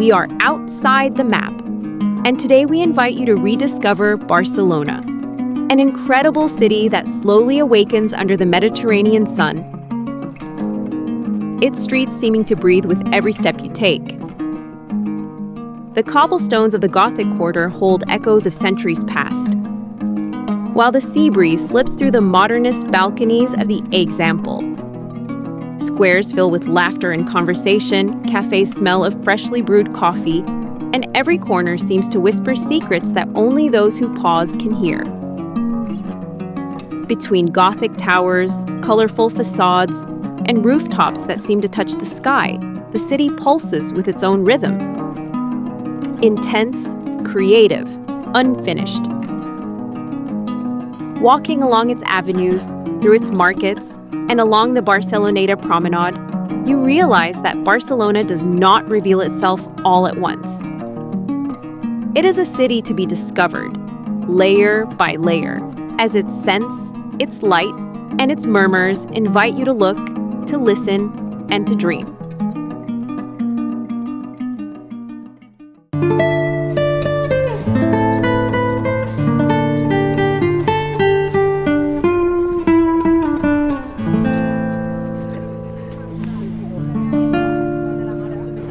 we are outside the map. And today we invite you to rediscover Barcelona, an incredible city that slowly awakens under the Mediterranean sun, its streets seeming to breathe with every step you take. The cobblestones of the Gothic Quarter hold echoes of centuries past, while the sea breeze slips through the modernist balconies of the Eixample. Squares fill with laughter and conversation, cafes smell of freshly brewed coffee, and every corner seems to whisper secrets that only those who pause can hear. Between Gothic towers, colorful facades, and rooftops that seem to touch the sky, the city pulses with its own rhythm. Intense, creative, unfinished. Walking along its avenues, through its markets, and along the Barceloneta Promenade, you realize that Barcelona does not reveal itself all at once. It is a city to be discovered, layer by layer, as its scents, its light, and its murmurs invite you to look, to listen, and to dream.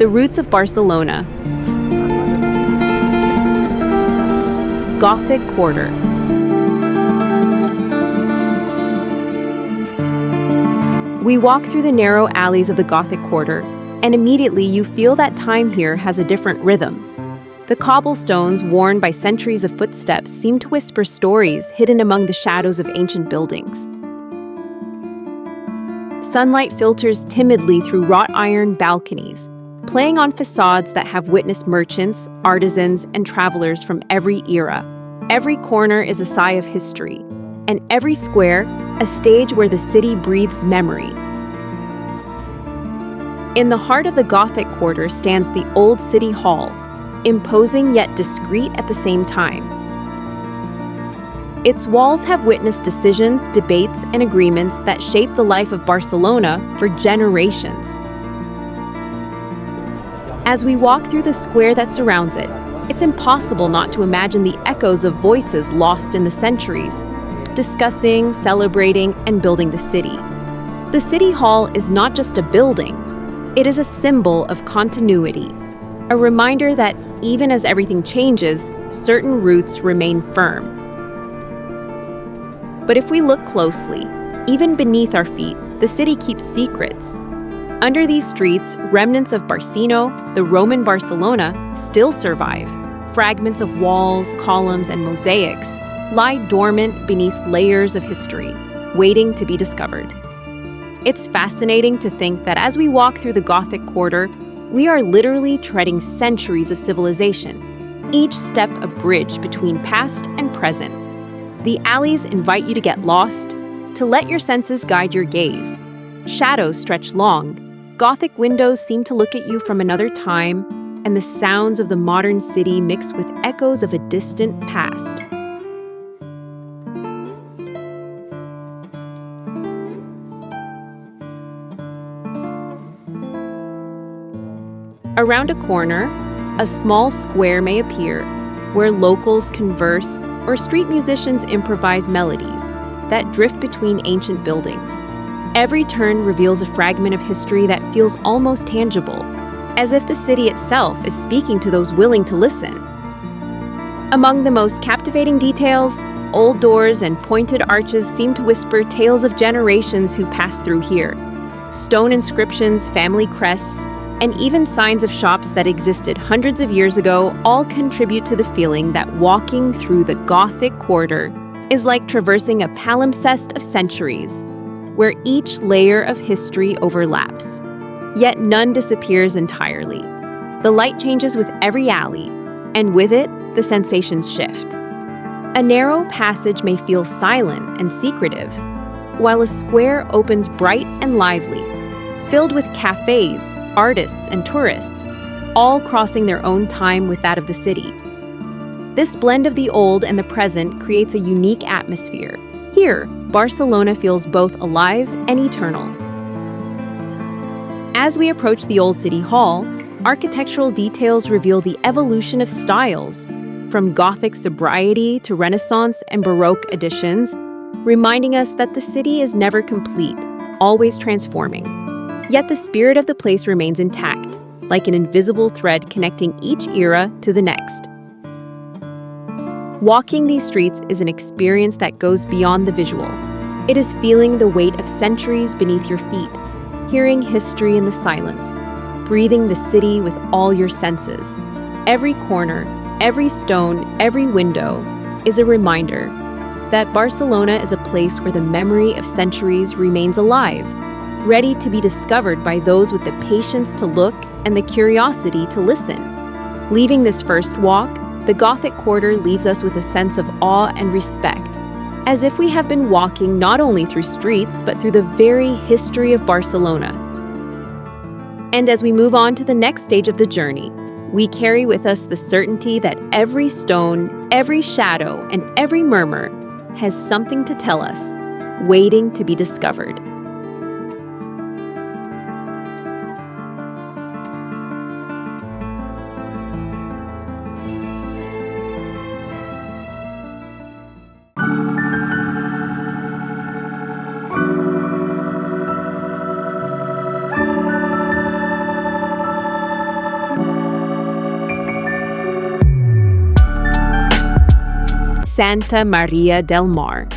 The Roots of Barcelona. Gothic Quarter. We walk through the narrow alleys of the Gothic Quarter, and immediately you feel that time here has a different rhythm. The cobblestones, worn by centuries of footsteps, seem to whisper stories hidden among the shadows of ancient buildings. Sunlight filters timidly through wrought iron balconies, playing on facades that have witnessed merchants, artisans, and travelers from every era. Every corner is a sigh of history, and every square, a stage where the city breathes memory. In the heart of the Gothic Quarter stands the old City Hall, imposing yet discreet at the same time. Its walls have witnessed decisions, debates, and agreements that shape the life of Barcelona for generations. As we walk through the square that surrounds it, it's impossible not to imagine the echoes of voices lost in the centuries, discussing, celebrating, and building the city. The City Hall is not just a building, it is a symbol of continuity, a reminder that even as everything changes, certain roots remain firm. But if we look closely, even beneath our feet, the city keeps secrets. Under these streets, remnants of Barcino, the Roman Barcelona, still survive. Fragments of walls, columns, and mosaics lie dormant beneath layers of history, waiting to be discovered. It's fascinating to think that as we walk through the Gothic Quarter, we are literally treading centuries of civilization, each step a bridge between past and present. The alleys invite you to get lost, to let your senses guide your gaze. Shadows stretch long, Gothic windows seem to look at you from another time, and the sounds of the modern city mix with echoes of a distant past. Around a corner, a small square may appear where locals converse or street musicians improvise melodies that drift between ancient buildings. Every turn reveals a fragment of history that feels almost tangible, as if the city itself is speaking to those willing to listen. Among the most captivating details, old doors and pointed arches seem to whisper tales of generations who passed through here. Stone inscriptions, family crests, and even signs of shops that existed hundreds of years ago all contribute to the feeling that walking through the Gothic Quarter is like traversing a palimpsest of centuries, where each layer of history overlaps. Yet none disappears entirely. The light changes with every alley, and with it, the sensations shift. A narrow passage may feel silent and secretive, while a square opens bright and lively, filled with cafes, artists, and tourists, all crossing their own time with that of the city. This blend of the old and the present creates a unique atmosphere. Here, Barcelona feels both alive and eternal. As we approach the old City Hall, architectural details reveal the evolution of styles, from Gothic sobriety to Renaissance and Baroque additions, reminding us that the city is never complete, always transforming. Yet the spirit of the place remains intact, like an invisible thread connecting each era to the next. Walking these streets is an experience that goes beyond the visual. It is feeling the weight of centuries beneath your feet, hearing history in the silence, breathing the city with all your senses. Every corner, every stone, every window is a reminder that Barcelona is a place where the memory of centuries remains alive, ready to be discovered by those with the patience to look and the curiosity to listen. Leaving this first walk, the Gothic Quarter leaves us with a sense of awe and respect, as if we have been walking not only through streets, but through the very history of Barcelona. And as we move on to the next stage of the journey, we carry with us the certainty that every stone, every shadow, and every murmur has something to tell us, waiting to be discovered. Santa María del Mar.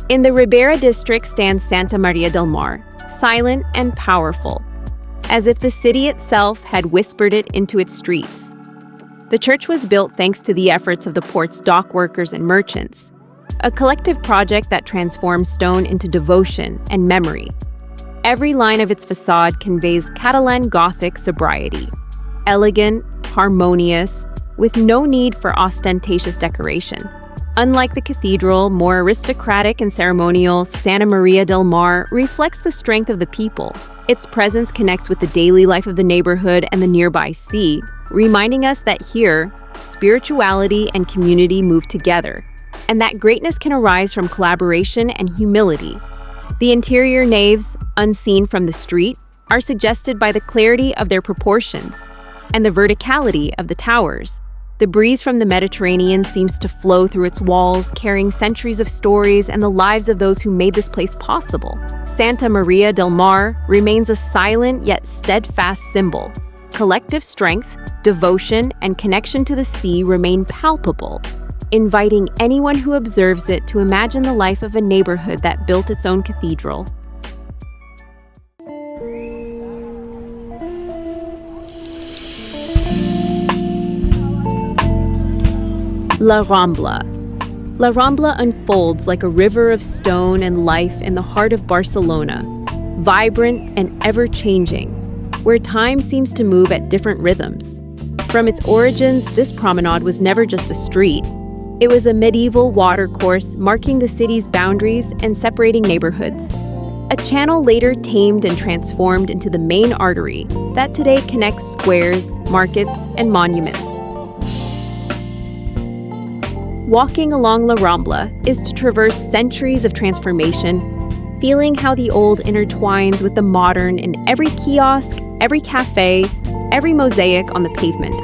In the Ribera district stands Santa María del Mar, silent and powerful, as if the city itself had whispered it into its streets. The church was built thanks to the efforts of the port's dock workers and merchants, a collective project that transforms stone into devotion and memory. Every line of its facade conveys Catalan Gothic sobriety, elegant, harmonious, with no need for ostentatious decoration. Unlike the cathedral, more aristocratic and ceremonial, Santa María del Mar reflects the strength of the people. Its presence connects with the daily life of the neighborhood and the nearby sea, reminding us that here, spirituality and community move together, and that greatness can arise from collaboration and humility. The interior naves, unseen from the street, are suggested by the clarity of their proportions and the verticality of the towers. The breeze from the Mediterranean seems to flow through its walls, carrying centuries of stories and the lives of those who made this place possible. Santa María del Mar remains a silent yet steadfast symbol. Collective strength, devotion, and connection to the sea remain palpable, inviting anyone who observes it to imagine the life of a neighborhood that built its own cathedral. La Rambla. La Rambla unfolds like a river of stone and life in the heart of Barcelona, vibrant and ever-changing, where time seems to move at different rhythms. From its origins, this promenade was never just a street. It was a medieval watercourse marking the city's boundaries and separating neighborhoods. A channel later tamed and transformed into the main artery that today connects squares, markets, and monuments. Walking along La Rambla is to traverse centuries of transformation, feeling how the old intertwines with the modern in every kiosk, every cafe, every mosaic on the pavement.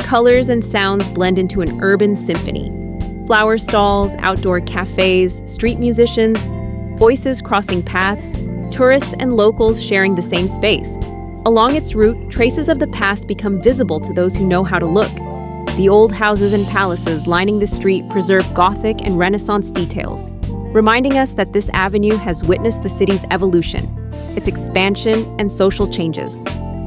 Colors and sounds blend into an urban symphony. Flower stalls, outdoor cafes, street musicians, voices crossing paths, tourists and locals sharing the same space. Along its route, traces of the past become visible to those who know how to look. The old houses and palaces lining the street preserve Gothic and Renaissance details, reminding us that this avenue has witnessed the city's evolution, its expansion, and social changes.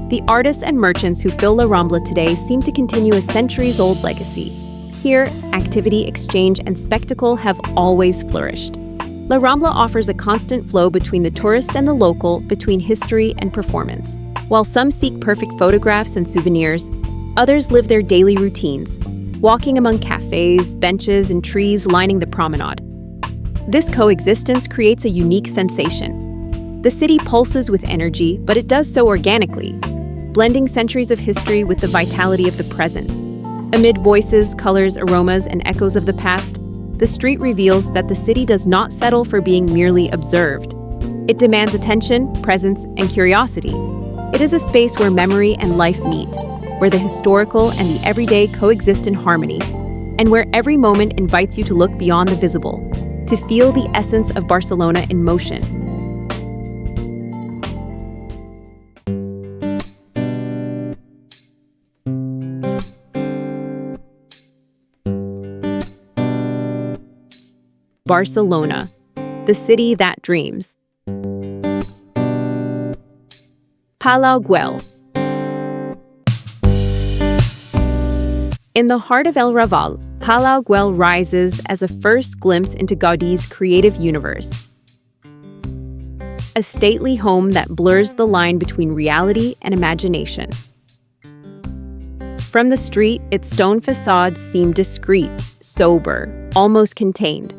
The artists and merchants who fill La Rambla today seem to continue a centuries-old legacy. Here, activity, exchange, and spectacle have always flourished. La Rambla offers a constant flow between the tourist and the local, between history and performance. While some seek perfect photographs and souvenirs, others live their daily routines, walking among cafes, benches, and trees lining the promenade. This coexistence creates a unique sensation. The city pulses with energy, but it does so organically, blending centuries of history with the vitality of the present. Amid voices, colors, aromas, and echoes of the past, the street reveals that the city does not settle for being merely observed. It demands attention, presence, and curiosity. It is a space where memory and life meet, where the historical and the everyday coexist in harmony, and where every moment invites you to look beyond the visible, to feel the essence of Barcelona in motion. Barcelona, the city that dreams. Palau Güell. In the heart of El Raval, Palau Güell rises as a first glimpse into Gaudí's creative universe. A stately home that blurs the line between reality and imagination. From the street, its stone facades seem discreet, sober, almost contained.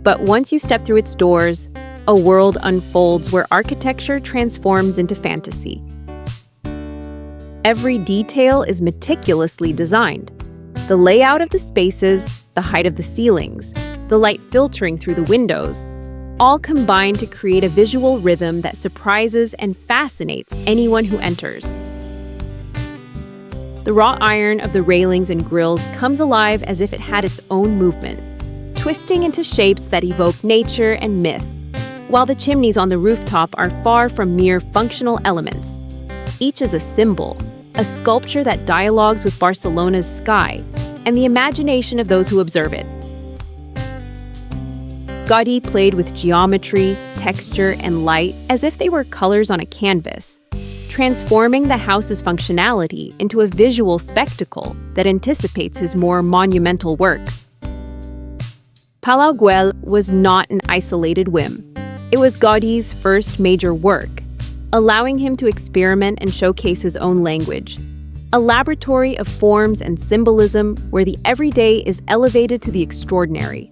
But once you step through its doors, a world unfolds where architecture transforms into fantasy. Every detail is meticulously designed. The layout of the spaces, the height of the ceilings, the light filtering through the windows, all combine to create a visual rhythm that surprises and fascinates anyone who enters. The wrought iron of the railings and grills comes alive as if it had its own movement, twisting into shapes that evoke nature and myth, while the chimneys on the rooftop are far from mere functional elements. Each is a symbol, a sculpture that dialogues with Barcelona's sky and the imagination of those who observe it. Gaudí played with geometry, texture, and light as if they were colors on a canvas, transforming the house's functionality into a visual spectacle that anticipates his more monumental works. Palau Güell was not an isolated whim. It was Gaudí's first major work, allowing him to experiment and showcase his own language. A laboratory of forms and symbolism where the everyday is elevated to the extraordinary.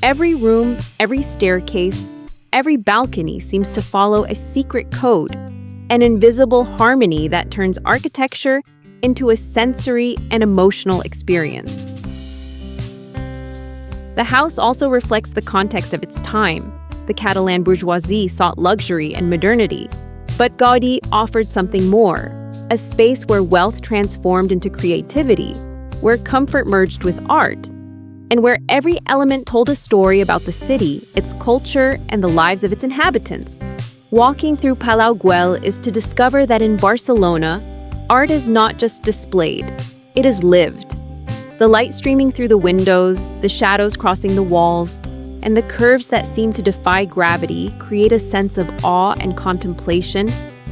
Every room, every staircase, every balcony seems to follow a secret code, an invisible harmony that turns architecture into a sensory and emotional experience. The house also reflects the context of its time. The Catalan bourgeoisie sought luxury and modernity, but Gaudí offered something more, a space where wealth transformed into creativity, where comfort merged with art, and where every element told a story about the city, its culture, and the lives of its inhabitants. Walking through Palau Güell is to discover that in Barcelona, art is not just displayed, it is lived. The light streaming through the windows, the shadows crossing the walls, and the curves that seem to defy gravity create a sense of awe and contemplation,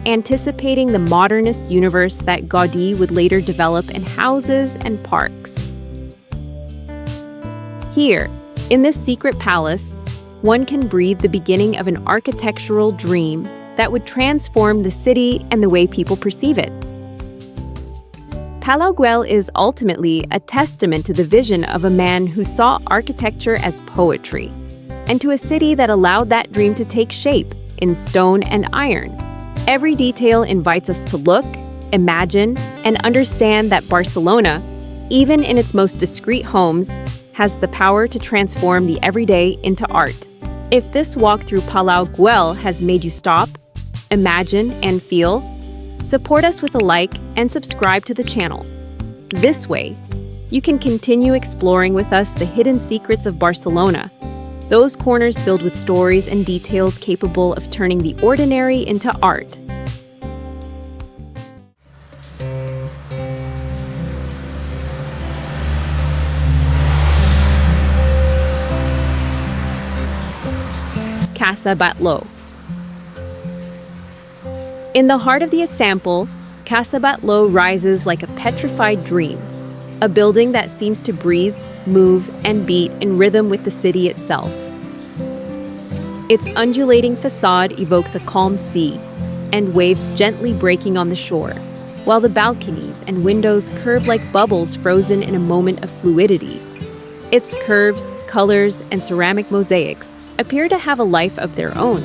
anticipating the modernist universe that Gaudí would later develop in houses and parks. Here, in this secret palace, one can breathe the beginning of an architectural dream that would transform the city and the way people perceive it. Palau Güell is ultimately a testament to the vision of a man who saw architecture as poetry, and to a city that allowed that dream to take shape in stone and iron. Every detail invites us to look, imagine, and understand that Barcelona, even in its most discreet homes, has the power to transform the everyday into art. If this walk through Palau Güell has made you stop, imagine, and feel, support us with a like and subscribe to the channel. This way, you can continue exploring with us the hidden secrets of Barcelona, those corners filled with stories and details capable of turning the ordinary into art. Casa Batlló. In the heart of the Eixample, Casa Batlló rises like a petrified dream, a building that seems to breathe, move, and beat in rhythm with the city itself. Its undulating facade evokes a calm sea, and waves gently breaking on the shore, while the balconies and windows curve like bubbles frozen in a moment of fluidity. Its curves, colors, and ceramic mosaics appear to have a life of their own,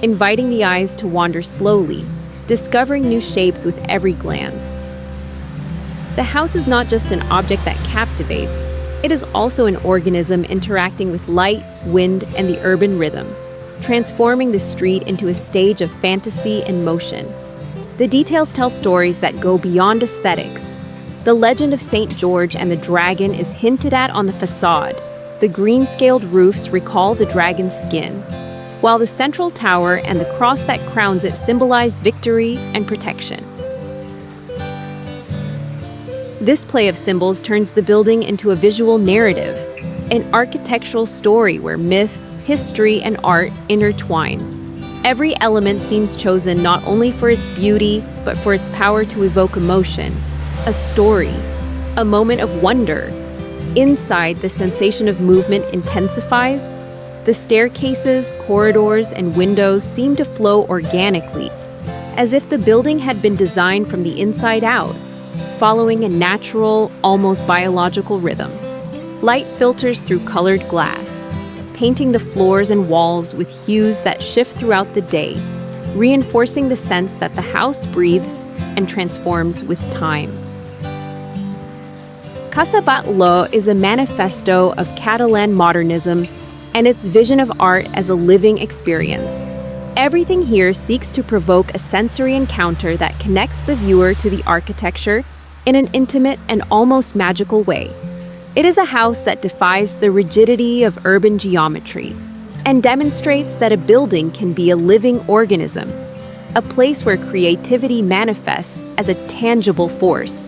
inviting the eyes to wander slowly, discovering new shapes with every glance. The house is not just an object that captivates, it is also an organism interacting with light, wind, and the urban rhythm, transforming the street into a stage of fantasy and motion. The details tell stories that go beyond aesthetics. The legend of St. George and the dragon is hinted at on the facade. The green-scaled roofs recall the dragon's skin, while the central tower and the cross that crowns it symbolize victory and protection. This play of symbols turns the building into a visual narrative, an architectural story where myth, history, and art intertwine. Every element seems chosen not only for its beauty, but for its power to evoke emotion, a story, a moment of wonder. Inside, the sensation of movement intensifies. The staircases, corridors, and windows seem to flow organically, as if the building had been designed from the inside out, following a natural, almost biological rhythm. Light filters through colored glass, painting the floors and walls with hues that shift throughout the day, reinforcing the sense that the house breathes and transforms with time. Casa Batlló is a manifesto of Catalan modernism and its vision of art as a living experience. Everything here seeks to provoke a sensory encounter that connects the viewer to the architecture in an intimate and almost magical way. It is a house that defies the rigidity of urban geometry and demonstrates that a building can be a living organism, a place where creativity manifests as a tangible force,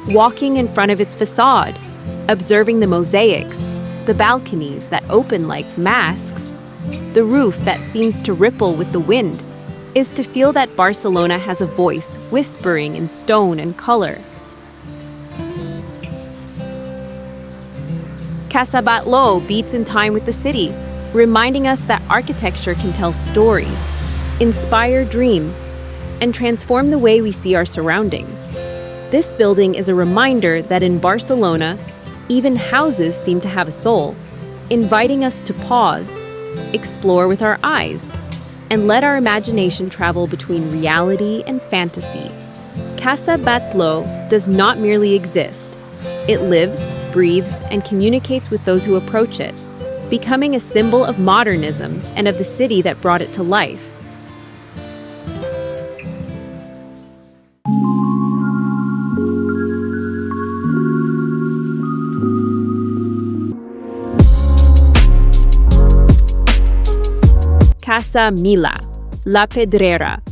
walking in front of its facade, observing the mosaics, the balconies that open like masks, the roof that seems to ripple with the wind, is to feel that Barcelona has a voice whispering in stone and color. Casa Batlló beats in time with the city, reminding us that architecture can tell stories, inspire dreams, and transform the way we see our surroundings. This building is a reminder that in Barcelona, even houses seem to have a soul, inviting us to pause, explore with our eyes, and let our imagination travel between reality and fantasy. Casa Batlló does not merely exist. It lives, breathes, and communicates with those who approach it, becoming a symbol of modernism and of the city that brought it to life. Casa Milà, La Pedrera.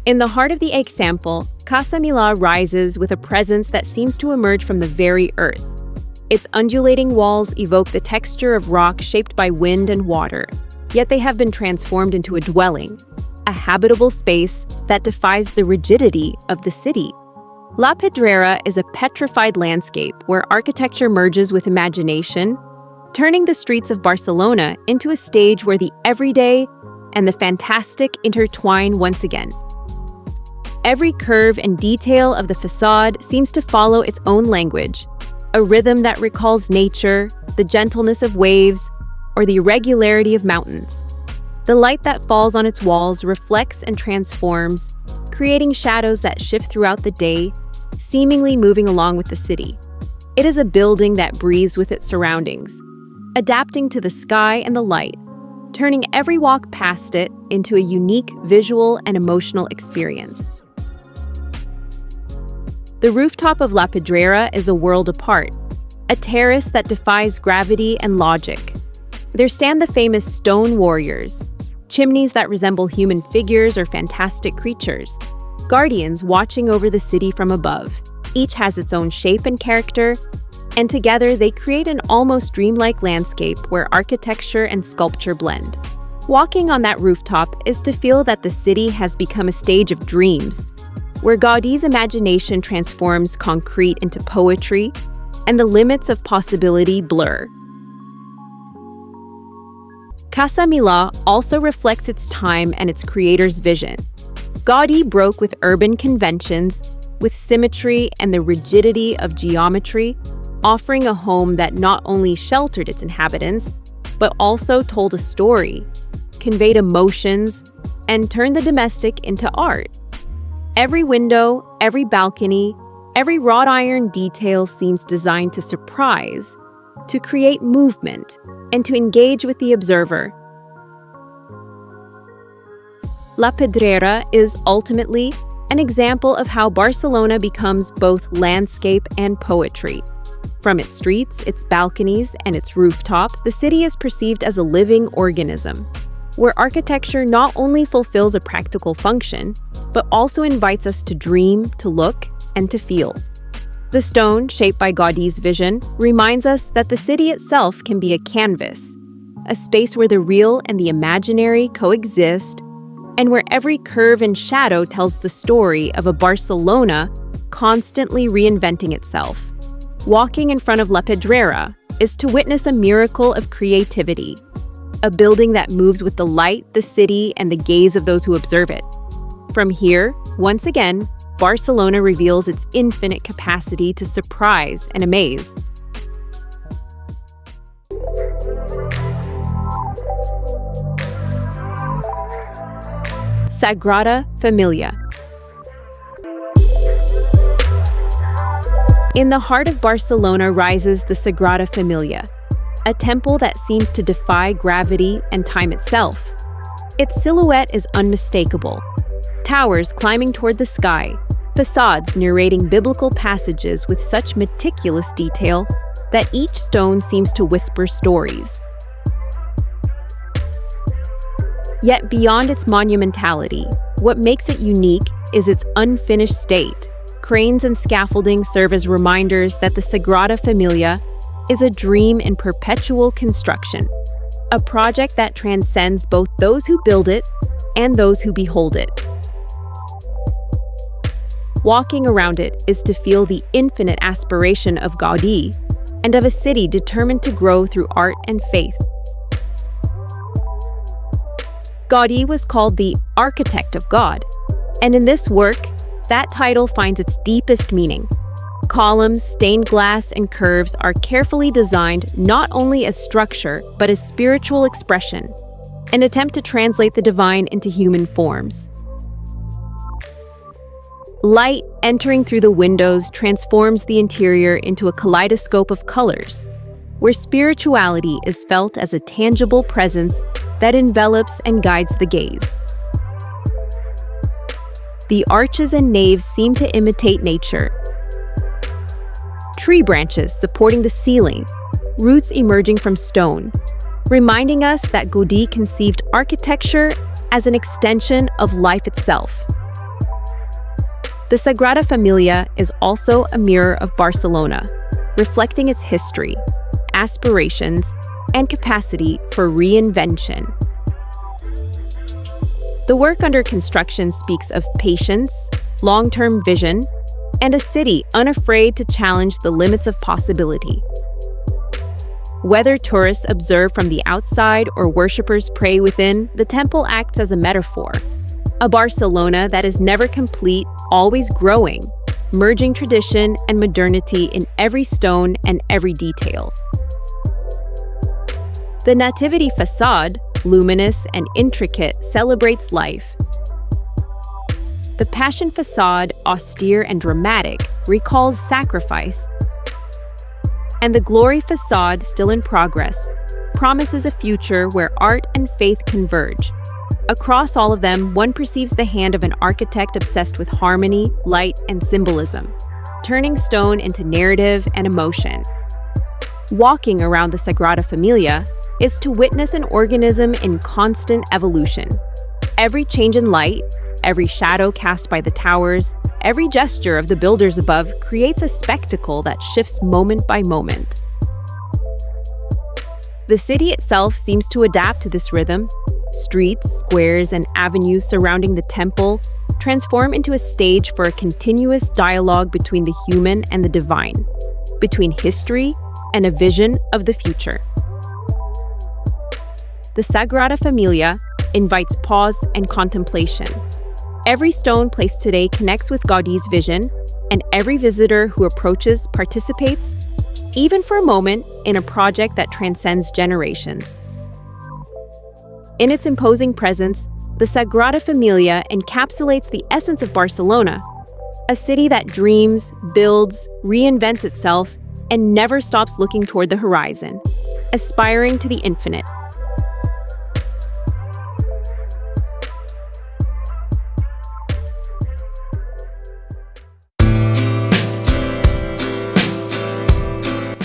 In the heart of the Eixample, Casa Milà rises with a presence that seems to emerge from the very earth. Its undulating walls evoke the texture of rock shaped by wind and water, yet they have been transformed into a dwelling, a habitable space that defies the rigidity of the city. La Pedrera is a petrified landscape where architecture merges with imagination, turning the streets of Barcelona into a stage where the everyday and the fantastic intertwine once again. Every curve and detail of the facade seems to follow its own language, a rhythm that recalls nature, the gentleness of waves, or the irregularity of mountains. The light that falls on its walls reflects and transforms, creating shadows that shift throughout the day, seemingly moving along with the city. It is a building that breathes with its surroundings, adapting to the sky and the light, turning every walk past it into a unique visual and emotional experience. The rooftop of La Pedrera is a world apart, a terrace that defies gravity and logic. There stand the famous stone warriors, chimneys that resemble human figures or fantastic creatures, guardians watching over the city from above. Each has its own shape and character, and together they create an almost dreamlike landscape where architecture and sculpture blend. Walking on that rooftop is to feel that the city has become a stage of dreams, where Gaudí's imagination transforms concrete into poetry and the limits of possibility blur. Casa Milà also reflects its time and its creator's vision. Gaudí broke with urban conventions, with symmetry and the rigidity of geometry, offering a home that not only sheltered its inhabitants, but also told a story, conveyed emotions, and turned the domestic into art. Every window, every balcony, every wrought iron detail seems designed to surprise, to create movement, and to engage with the observer. La Pedrera is ultimately an example of how Barcelona becomes both landscape and poetry. From its streets, its balconies, and its rooftop, the city is perceived as a living organism, where architecture not only fulfills a practical function, but also invites us to dream, to look, and to feel. The stone, shaped by Gaudí's vision, reminds us that the city itself can be a canvas, a space where the real and the imaginary coexist, and where every curve and shadow tells the story of a Barcelona constantly reinventing itself. Walking in front of La Pedrera is to witness a miracle of creativity, a building that moves with the light, the city, and the gaze of those who observe it. From here, once again, Barcelona reveals its infinite capacity to surprise and amaze. Sagrada Familia. In the heart of Barcelona rises the Sagrada Familia, a temple that seems to defy gravity and time itself. Its silhouette is unmistakable. Towers climbing toward the sky, facades narrating biblical passages with such meticulous detail that each stone seems to whisper stories. Yet beyond its monumentality, what makes it unique is its unfinished state. Cranes and scaffolding serve as reminders that the Sagrada Familia is a dream in perpetual construction, a project that transcends both those who build it and those who behold it. Walking around it is to feel the infinite aspiration of Gaudí and of a city determined to grow through art and faith. Gaudí was called the architect of God, and in this work, that title finds its deepest meaning. Columns, stained glass, and curves are carefully designed not only as structure, but as spiritual expression, an attempt to translate the divine into human forms. Light entering through the windows transforms the interior into a kaleidoscope of colors, where spirituality is felt as a tangible presence that envelops and guides the gaze. The arches and naves seem to imitate nature. Tree branches supporting the ceiling, roots emerging from stone, reminding us that Gaudí conceived architecture as an extension of life itself. The Sagrada Familia is also a mirror of Barcelona, reflecting its history, aspirations, and capacity for reinvention. The work under construction speaks of patience, long-term vision, and a city unafraid to challenge the limits of possibility. Whether tourists observe from the outside or worshippers pray within, the temple acts as a metaphor. A Barcelona that is never complete, always growing, merging tradition and modernity in every stone and every detail. The Nativity facade, luminous and intricate, celebrates life. The Passion facade, austere and dramatic, recalls sacrifice. And the Glory facade, still in progress, promises a future where art and faith converge. Across all of them, one perceives the hand of an architect obsessed with harmony, light, and symbolism, turning stone into narrative and emotion. Walking around the Sagrada Familia is to witness an organism in constant evolution. Every change in light, every shadow cast by the towers, every gesture of the builders above creates a spectacle that shifts moment by moment. The city itself seems to adapt to this rhythm. Streets, squares, and avenues surrounding the temple transform into a stage for a continuous dialogue between the human and the divine, between history and a vision of the future. The Sagrada Familia invites pause and contemplation. Every stone placed today connects with Gaudí's vision, and every visitor who approaches participates, even for a moment, in a project that transcends generations. In its imposing presence, the Sagrada Familia encapsulates the essence of Barcelona, a city that dreams, builds, reinvents itself, and never stops looking toward the horizon, aspiring to the infinite.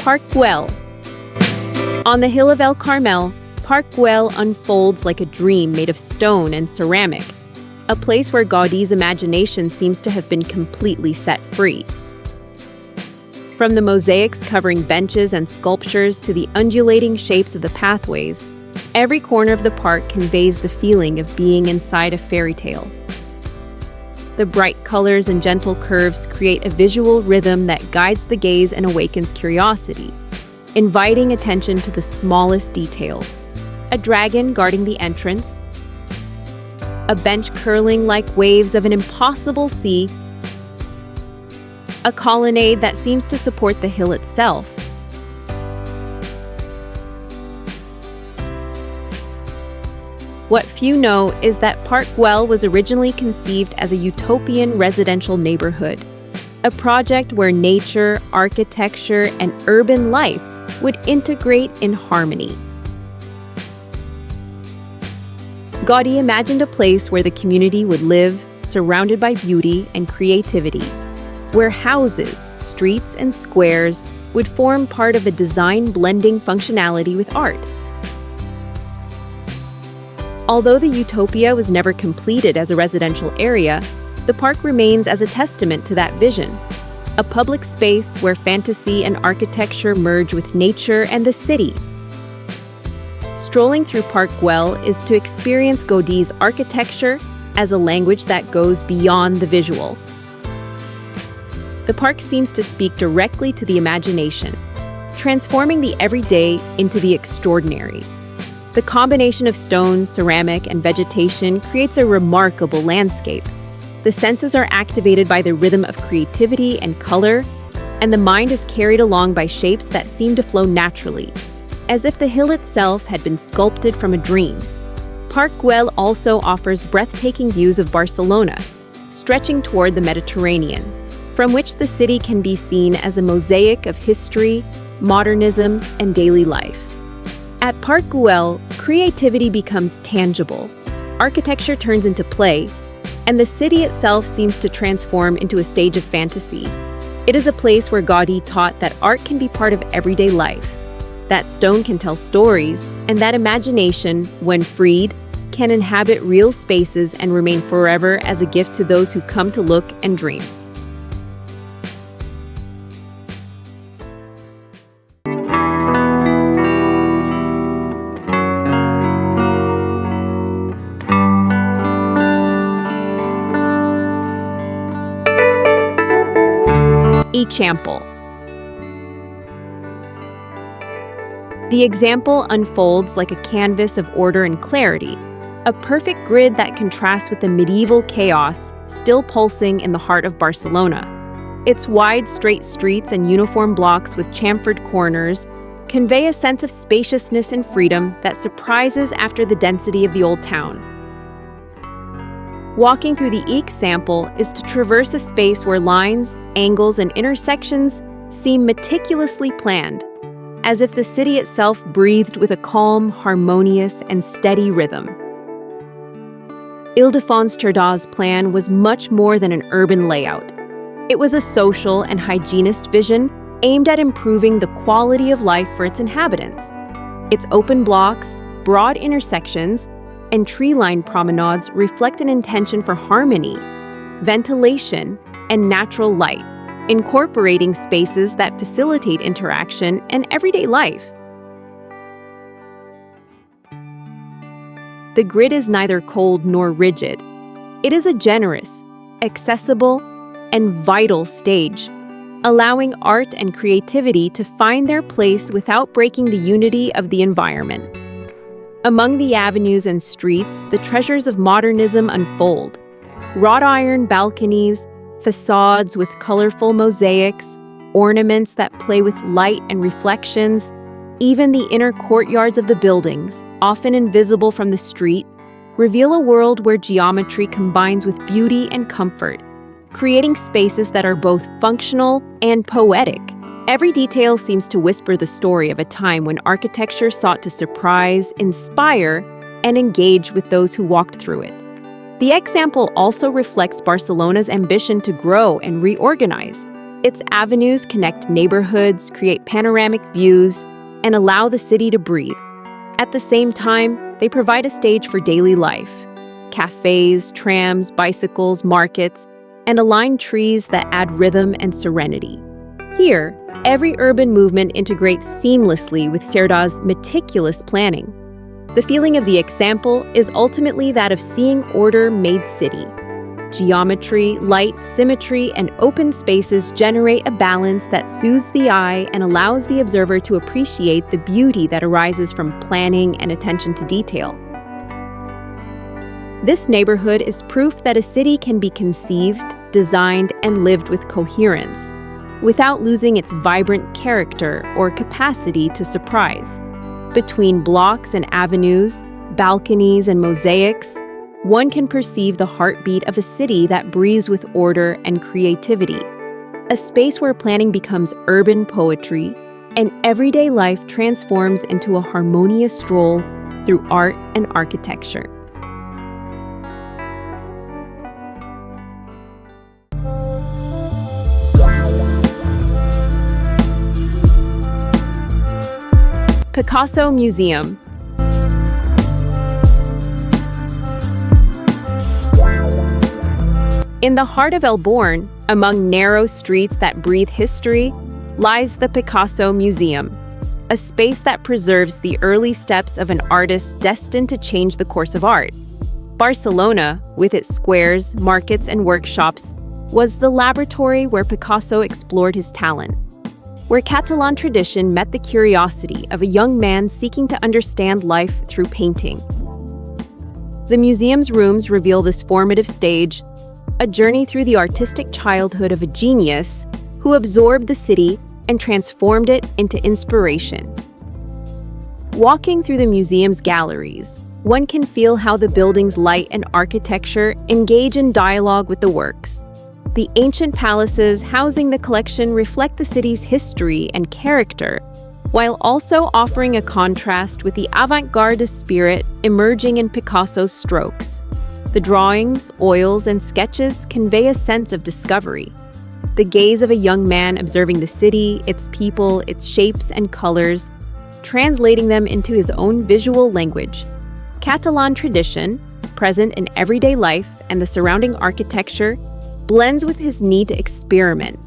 Parc Güell. On the hill of El Carmel, Parc Güell unfolds like a dream made of stone and ceramic, a place where Gaudí's imagination seems to have been completely set free. From the mosaics covering benches and sculptures to the undulating shapes of the pathways, every corner of the park conveys the feeling of being inside a fairy tale. The bright colors and gentle curves create a visual rhythm that guides the gaze and awakens curiosity, inviting attention to the smallest details. A dragon guarding the entrance, a bench curling like waves of an impossible sea, a colonnade that seems to support the hill itself. What few know is that Parc Güell was originally conceived as a utopian residential neighborhood, a project where nature, architecture, and urban life would integrate in harmony. Gaudí imagined a place where the community would live, surrounded by beauty and creativity, where houses, streets, and squares would form part of a design blending functionality with art. Although the utopia was never completed as a residential area, the park remains as a testament to that vision, a public space where fantasy and architecture merge with nature and the city. Strolling through Parc Güell is to experience Gaudí's architecture as a language that goes beyond the visual. The park seems to speak directly to the imagination, transforming the everyday into the extraordinary. The combination of stone, ceramic, and vegetation creates a remarkable landscape. The senses are activated by the rhythm of creativity and color, and the mind is carried along by shapes that seem to flow naturally, as if the hill itself had been sculpted from a dream. Parc Güell also offers breathtaking views of Barcelona, stretching toward the Mediterranean, from which the city can be seen as a mosaic of history, modernism, and daily life. At Parc Güell, creativity becomes tangible, architecture turns into play, and the city itself seems to transform into a stage of fantasy. It is a place where Gaudí taught that art can be part of everyday life, that stone can tell stories, and that imagination, when freed, can inhabit real spaces and remain forever as a gift to those who come to look and dream. Eixample. The example unfolds like a canvas of order and clarity, a perfect grid that contrasts with the medieval chaos still pulsing in the heart of Barcelona. Its wide, straight streets and uniform blocks with chamfered corners convey a sense of spaciousness and freedom that surprises after the density of the old town. Walking through the Eixample is to traverse a space where lines, angles, and intersections seem meticulously planned, as if the city itself breathed with a calm, harmonious, and steady rhythm. Ildefons-Cerdà's plan was much more than an urban layout. It was a social and hygienist vision aimed at improving the quality of life for its inhabitants. Its open blocks, broad intersections, and tree-lined promenades reflect an intention for harmony, ventilation, and natural light, incorporating spaces that facilitate interaction and everyday life. The grid is neither cold nor rigid. It is a generous, accessible, and vital stage, allowing art and creativity to find their place without breaking the unity of the environment. Among the avenues and streets, the treasures of modernism unfold. Wrought iron balconies, facades with colorful mosaics, ornaments that play with light and reflections, even the inner courtyards of the buildings, often invisible from the street, reveal a world where geometry combines with beauty and comfort, creating spaces that are both functional and poetic. Every detail seems to whisper the story of a time when architecture sought to surprise, inspire, and engage with those who walked through it. The Eixample also reflects Barcelona's ambition to grow and reorganize. Its avenues connect neighborhoods, create panoramic views, and allow the city to breathe. At the same time, they provide a stage for daily life. Cafes, trams, bicycles, markets, and aligned trees that add rhythm and serenity. Here, every urban movement integrates seamlessly with Sagrada's meticulous planning. The feeling of the Eixample is ultimately that of seeing order made city. Geometry, light, symmetry, and open spaces generate a balance that soothes the eye and allows the observer to appreciate the beauty that arises from planning and attention to detail. This neighborhood is proof that a city can be conceived, designed, and lived with coherence, without losing its vibrant character or capacity to surprise. Between blocks and avenues, balconies and mosaics, one can perceive the heartbeat of a city that breathes with order and creativity. A space where planning becomes urban poetry and everyday life transforms into a harmonious stroll through art and architecture. Picasso Museum. In the heart of Elborn, among narrow streets that breathe history, lies the Picasso Museum, a space that preserves the early steps of an artist destined to change the course of art. Barcelona, with its squares, markets, and workshops, was the laboratory where Picasso explored his talent, where Catalan tradition met the curiosity of a young man seeking to understand life through painting. The museum's rooms reveal this formative stage, a journey through the artistic childhood of a genius who absorbed the city and transformed it into inspiration. Walking through the museum's galleries, one can feel how the building's light and architecture engage in dialogue with the works. The ancient palaces housing the collection reflect the city's history and character, while also offering a contrast with the avant-garde spirit emerging in Picasso's strokes. The drawings, oils, and sketches convey a sense of discovery. The gaze of a young man observing the city, its people, its shapes and colors, translating them into his own visual language. Catalan tradition, present in everyday life and the surrounding architecture, blends with his need to experiment,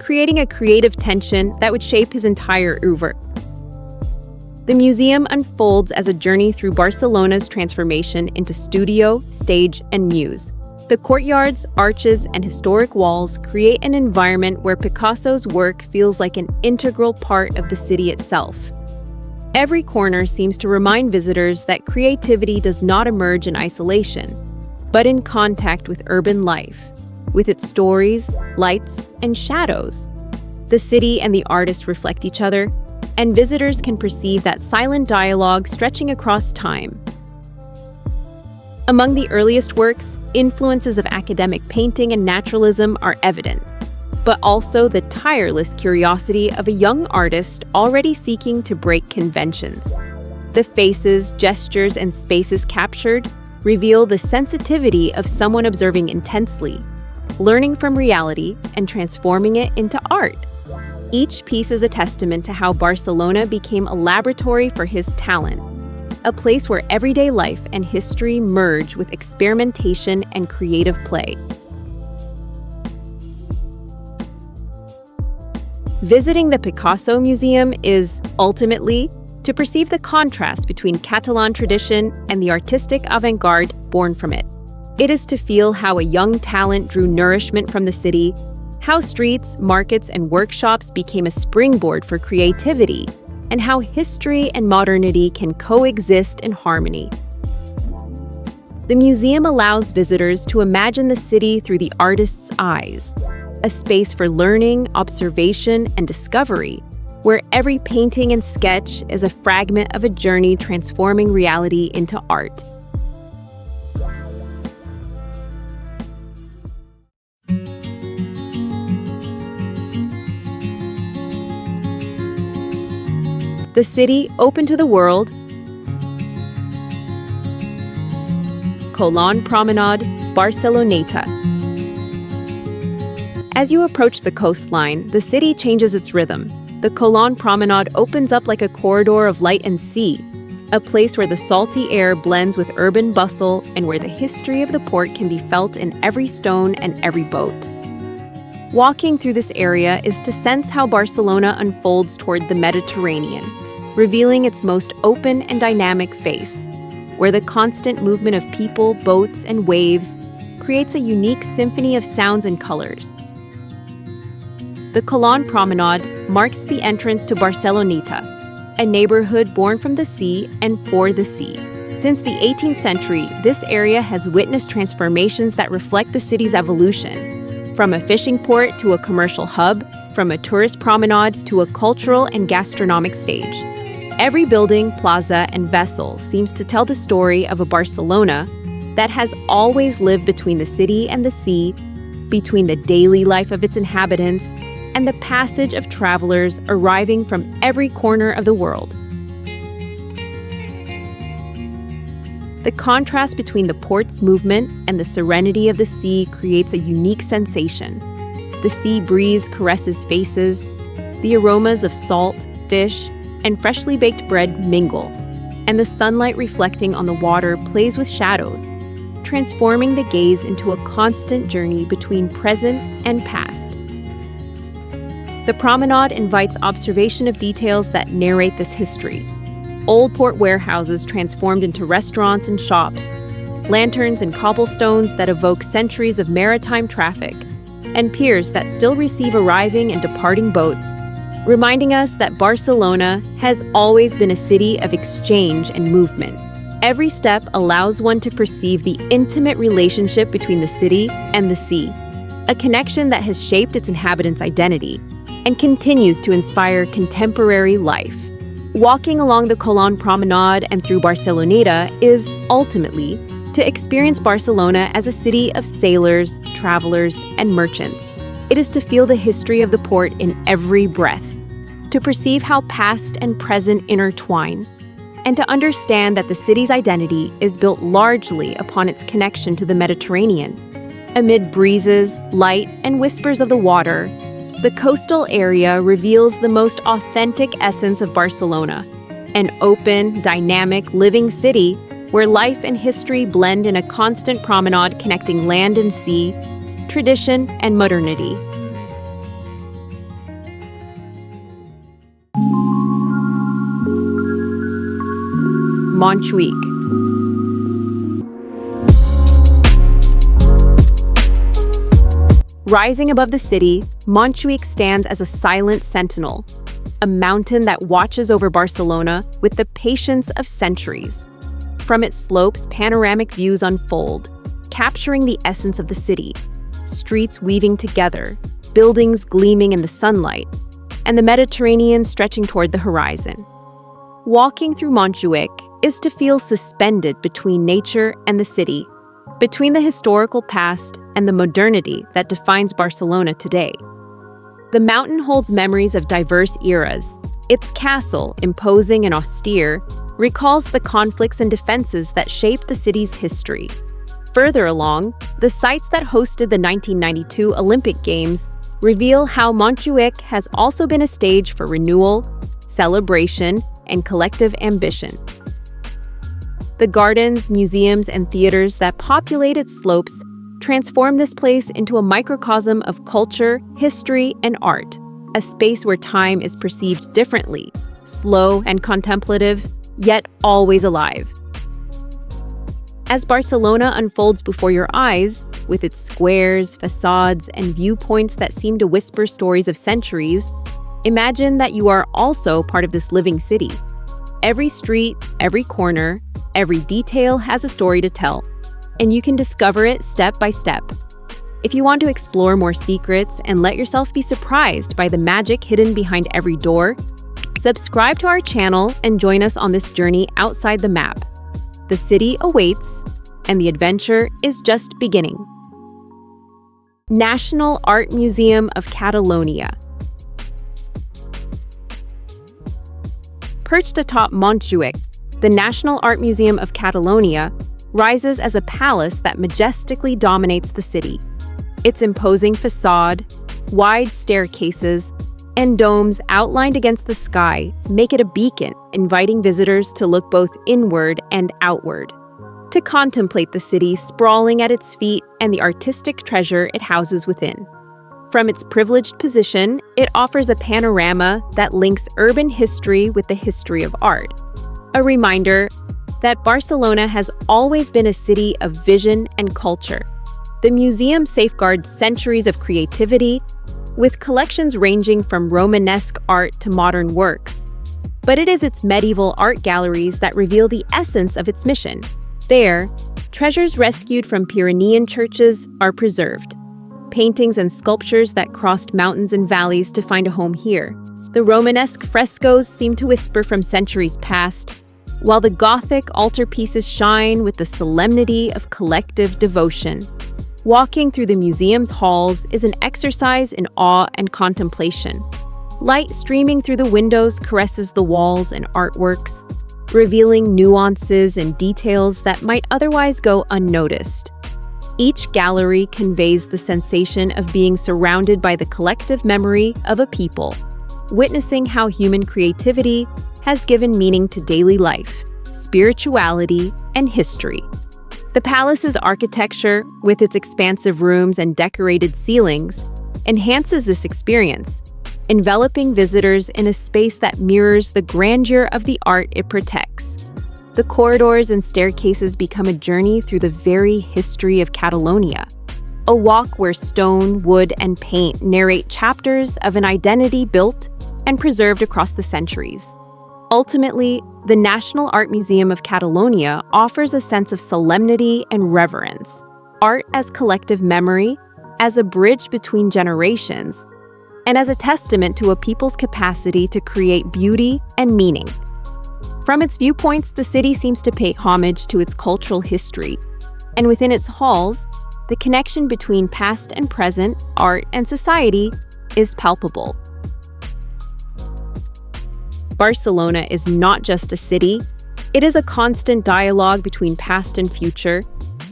creating a creative tension that would shape his entire oeuvre. The museum unfolds as a journey through Barcelona's transformation into studio, stage, and muse. The courtyards, arches, and historic walls create an environment where Picasso's work feels like an integral part of the city itself. Every corner seems to remind visitors that creativity does not emerge in isolation, but in contact with urban life, with its stories, lights, and shadows. The city and the artist reflect each other, and visitors can perceive that silent dialogue stretching across time. Among the earliest works, influences of academic painting and naturalism are evident, but also the tireless curiosity of a young artist already seeking to break conventions. The faces, gestures, and spaces captured reveal the sensitivity of someone observing intensely, learning from reality and transforming it into art. Each piece is a testament to how Barcelona became a laboratory for his talent, a place where everyday life and history merge with experimentation and creative play. Visiting the Picasso Museum is, ultimately, to perceive the contrast between Catalan tradition and the artistic avant-garde born from it. It is to feel how a young talent drew nourishment from the city, how streets, markets, and workshops became a springboard for creativity, and how history and modernity can coexist in harmony. The museum allows visitors to imagine the city through the artist's eyes, a space for learning, observation, and discovery, where every painting and sketch is a fragment of a journey transforming reality into art. The city open to the world, Colón Promenade, Barceloneta. As you approach the coastline, the city changes its rhythm. The Colón Promenade opens up like a corridor of light and sea, a place where the salty air blends with urban bustle and where the history of the port can be felt in every stone and every boat. Walking through this area is to sense how Barcelona unfolds toward the Mediterranean, revealing its most open and dynamic face, where the constant movement of people, boats, and waves creates a unique symphony of sounds and colors. The Colón Promenade marks the entrance to Barceloneta, a neighborhood born from the sea and for the sea. Since the 18th century, this area has witnessed transformations that reflect the city's evolution, from a fishing port to a commercial hub, from a tourist promenade to a cultural and gastronomic stage. Every building, plaza, and vessel seems to tell the story of a Barcelona that has always lived between the city and the sea, between the daily life of its inhabitants and the passage of travelers arriving from every corner of the world. The contrast between the port's movement and the serenity of the sea creates a unique sensation. The sea breeze caresses faces, the aromas of salt, fish, and freshly baked bread mingle, and the sunlight reflecting on the water plays with shadows, transforming the gaze into a constant journey between present and past. The promenade invites observation of details that narrate this history. Old port warehouses transformed into restaurants and shops, lanterns and cobblestones that evoke centuries of maritime traffic, and piers that still receive arriving and departing boats, reminding us that Barcelona has always been a city of exchange and movement. Every step allows one to perceive the intimate relationship between the city and the sea, a connection that has shaped its inhabitants' identity and continues to inspire contemporary life. Walking along the Colón Promenade and through Barceloneta is, ultimately, to experience Barcelona as a city of sailors, travelers, and merchants. It is to feel the history of the port in every breath, to perceive how past and present intertwine, and to understand that the city's identity is built largely upon its connection to the Mediterranean. Amid breezes, light, and whispers of the water, the coastal area reveals the most authentic essence of Barcelona, an open, dynamic, living city where life and history blend in a constant promenade connecting land and sea, tradition and modernity. Montjuïc. Rising above the city, Montjuïc stands as a silent sentinel, a mountain that watches over Barcelona with the patience of centuries. From its slopes, panoramic views unfold, capturing the essence of the city, streets weaving together, buildings gleaming in the sunlight, and the Mediterranean stretching toward the horizon. Walking through Montjuïc is to feel suspended between nature and the city, between the historical past and the modernity that defines Barcelona today. The mountain holds memories of diverse eras. Its castle, imposing and austere, recalls the conflicts and defenses that shaped the city's history. Further along, the sites that hosted the 1992 Olympic Games reveal how Montjuïc has also been a stage for renewal, celebration, and collective ambition. The gardens, museums, and theaters that populate its slopes transform this place into a microcosm of culture, history, and art, a space where time is perceived differently, slow and contemplative, yet always alive. As Barcelona unfolds before your eyes, with its squares, facades, and viewpoints that seem to whisper stories of centuries, imagine that you are also part of this living city. Every street, every corner, every detail has a story to tell, and you can discover it step by step. If you want to explore more secrets and let yourself be surprised by the magic hidden behind every door, subscribe to our channel and join us on this journey outside the map. The city awaits, and the adventure is just beginning. National Art Museum of Catalonia. Perched atop Montjuïc, the National Art Museum of Catalonia rises as a palace that majestically dominates the city. Its imposing facade, Wide staircases and domes outlined against the sky make it a beacon, inviting visitors to look both inward and outward, to contemplate the city sprawling at its feet and the artistic treasure it houses within. From its privileged position, it offers a panorama that links urban history with the history of art, a reminder that Barcelona has always been a city of vision and culture. The museum safeguards centuries of creativity, with collections ranging from Romanesque art to modern works. But it is its medieval art galleries that reveal the essence of its mission. There, treasures rescued from Pyrenean churches are preserved. Paintings and sculptures that crossed mountains and valleys to find a home here. The Romanesque frescoes seem to whisper from centuries past, while the Gothic altarpieces shine with the solemnity of collective devotion. Walking through the museum's halls is an exercise in awe and contemplation. Light streaming through the windows caresses the walls and artworks, revealing nuances and details that might otherwise go unnoticed. Each gallery conveys the sensation of being surrounded by the collective memory of a people, witnessing how human creativity has given meaning to daily life, spirituality, and history. The palace's architecture, with its expansive rooms and decorated ceilings, enhances this experience, enveloping visitors in a space that mirrors the grandeur of the art it protects. The corridors and staircases become a journey through the very history of Catalonia, a walk where stone, wood, and paint narrate chapters of an identity built and preserved across the centuries. Ultimately, the National Art Museum of Catalonia offers a sense of solemnity and reverence, art as collective memory, as a bridge between generations, and as a testament to a people's capacity to create beauty and meaning. From its viewpoints, the city seems to pay homage to its cultural history, and within its halls, the connection between past and present, art and society, is palpable. Barcelona is not just a city, it is a constant dialogue between past and future,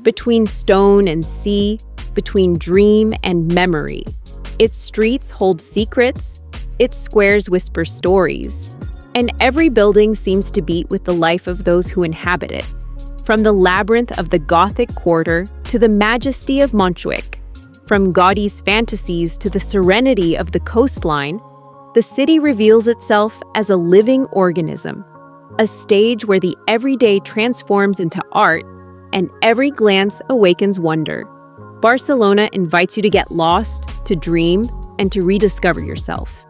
between stone and sea, between dream and memory. Its streets hold secrets, its squares whisper stories, and every building seems to beat with the life of those who inhabit it. From the labyrinth of the Gothic Quarter to the majesty of Montjuïc, from Gaudí's fantasies to the serenity of the coastline, the city reveals itself as a living organism, a stage where the everyday transforms into art and every glance awakens wonder. Barcelona invites you to get lost, to dream, and to rediscover yourself.